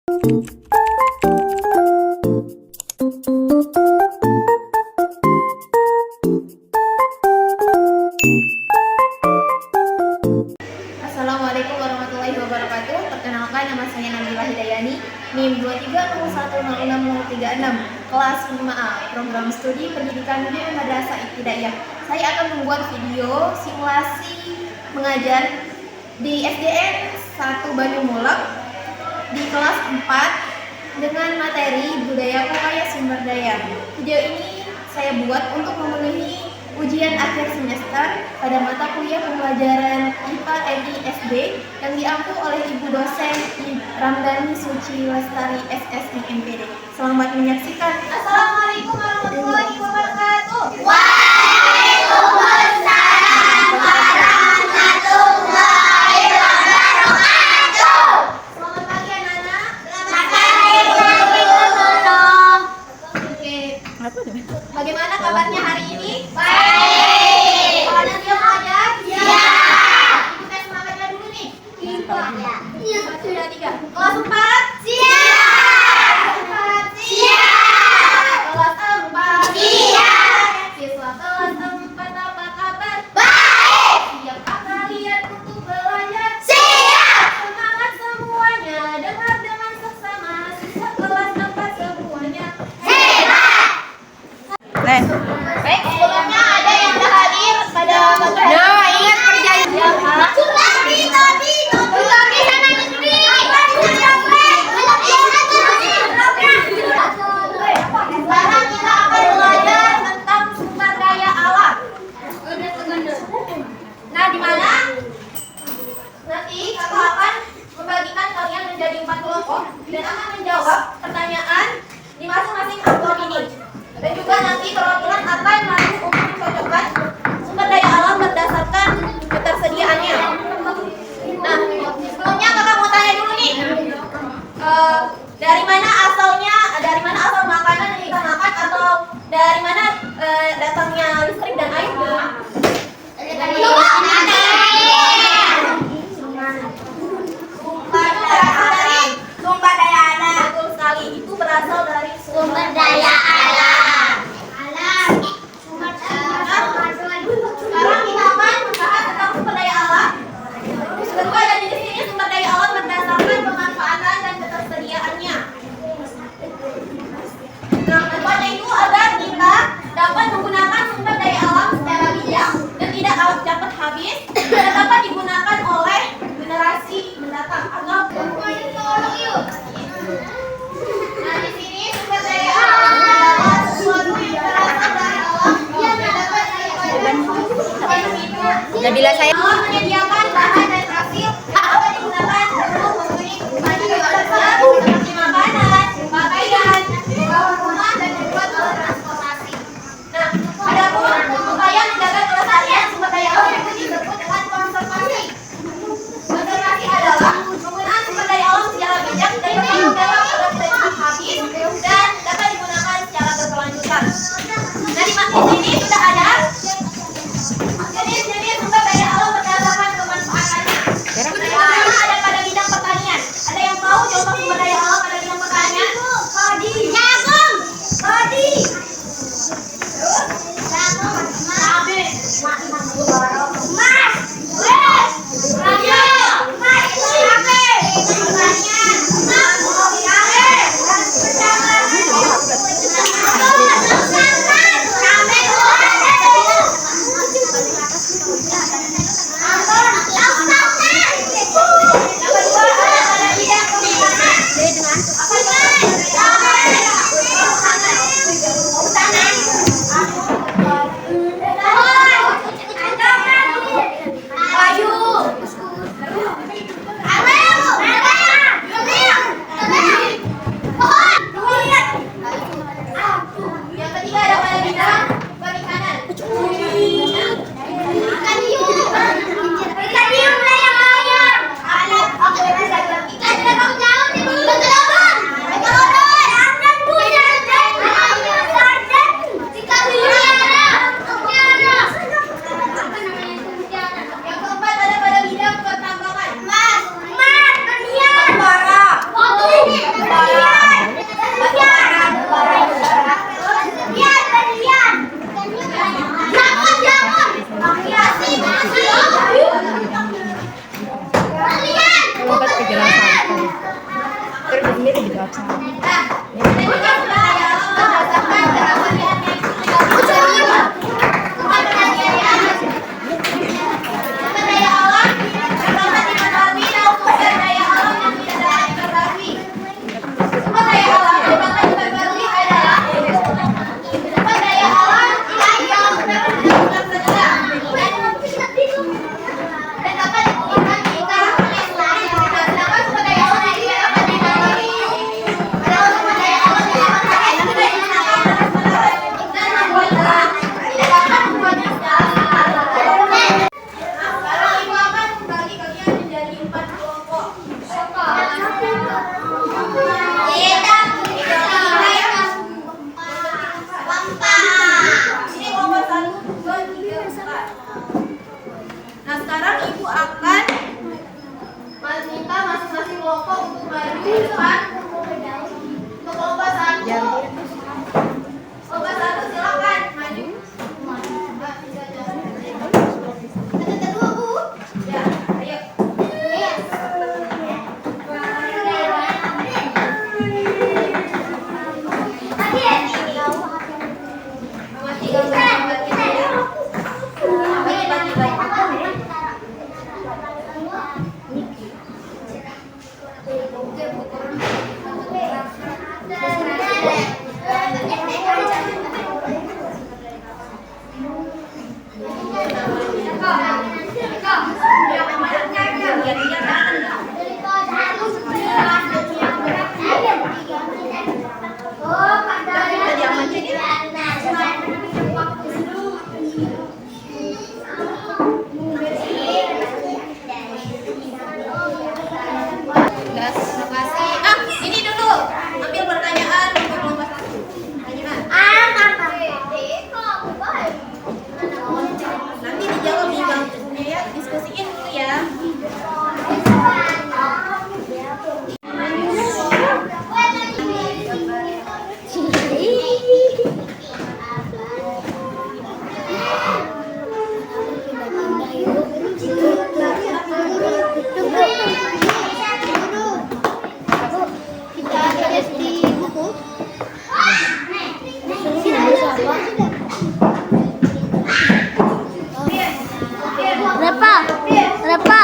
Assalamualaikum warahmatullahi wabarakatuh. Perkenalkan, nama saya Nabila Hidayani, NIM 23010636, kelas 5A, program studi pendidikan di Madrasah Ibtidaiyah. Saya akan membuat video simulasi mengajar di SDN 1 Banyumulak di kelas 4 dengan materi budaya kaya sumber daya. Video ini saya buat untuk memenuhi ujian akhir semester pada mata kuliah pembelajaran IPA MI SD yang diampu oleh Ibu dosen Ramdhani Suci Lestari SSI MPD. Selamat menyaksikan. Assalamualaikum warahmatullahi wabarakatuh. Waalaikumsalam warahmatullahi wabarakatuh. Selamat pagi anak-anak. Selamat pagi guru. Oke. Bagaimana kabarnya hari ini? Baik. Kalau siap aja? Siap. Kita semangatnya dulu nih. Iya. 1, 2, 3. Kelas 4? Siap. Kelas 4? Siap. Kelas 4? Siap. Siswa kelas 4 apa kabar? Baik. Siapkah kalian untuk belajar? Siap. Semangat semuanya. Dengar dengan seksama. Siswa kelas 4 semuanya hebat. Baik, sebelumnya ada yang sudah hadir pada pembelajaran. Ya, ingat perjanjian. Sekarang kita akan belajar tentang sumber daya alam. Nah, di mana? Nanti kakak akan membagikan kalian menjadi 4 kelompok dan akan menjawab pertanyaan di masing-masing amplop ini. Dan juga nanti perwakilan akan melakukan uji cocokan sumber daya alam berdasarkan ketersediaannya. Nah, sebelumnya kakak mau tanya dulu nih, dari mana asal makanan yang kita makan, atau dari mana datangnya listrik dan air? Sumber daya alam. Betul sekali, itu berasal dari sumber daya alam. Sekarang kita akan membahas tentang sumber daya alam. Kedua, ada di sini sumber daya alam berdasarkan pemanfaatan dan ketersediaannya. Nah, keduanya itu agar kita dapat menggunakan sumber daya alam secara bijak dan tidak cepat habis dan dapat digunakan oleh generasi mendatang. Nah, di sini sumber daya alam adalah sesuatu yang berasal dari alam yang dapat Nabila saya menyediakan bahan dan hasil dapat digunakan untuk memenuhi kebutuhan dasar seperti makanan, pakaian, bangunan rumah dan juga alat transportasi. Nah, adapun upaya menjaga kelestarian sumber daya alam itu disebut dengan konservasi. Konservasi adalah penggunaan sumber daya alam secara bijak dan dapat agar tidak cepat habis dan dapat digunakan secara berkelanjutan. Nah, di sini sudah ada jenis-jenis sumber daya alam berdasarkan pemanfaatannya. Pertama ada pada bidang pertanian. Ada yang tahu contoh sumber daya alam pada bidang pertanian? Padi, jagung, padi, terus jagung, cabai, Dapat kejelasan. Terus ini dijawab sama. Nah, sekarang ibu akan meminta masing-masing kelompok untuk maju ke depan. Untuk kelompok satu, silakan maju. Kedua bu, ya, ayo. Ini dulu ambil pertanyaan untuk lomba satu. Nanti dijawab di bangkunya ya, diskusiin dulu ya. Berapa?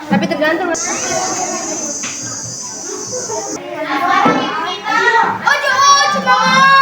Tapi tergantung. Ojo, semangat.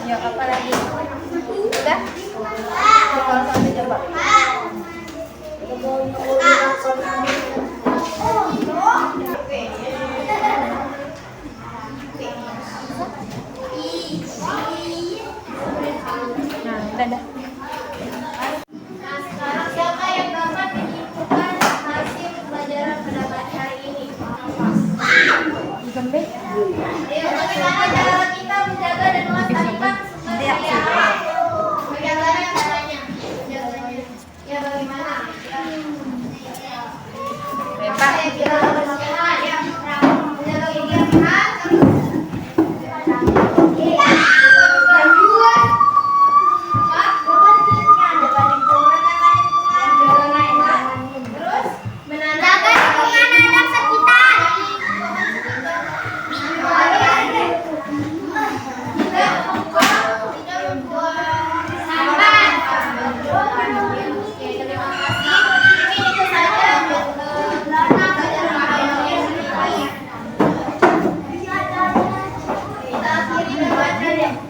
Ayo, apa lagi? Udah? Kalau satu coba. Nah, udah dah. Nah, sekarang siapa yang dapat menyimpulkan hasil pelajaran pada pagi hari ini? Gembe. Ayo, bagaimana cara kita menjaga dan melestarikan sumber daya alam? Bagaimana caranya? Menjaganya. Ya, bagaimana? Apa yang kita lakukan? Ya, menjaga kegiatan.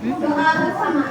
Doa bersama.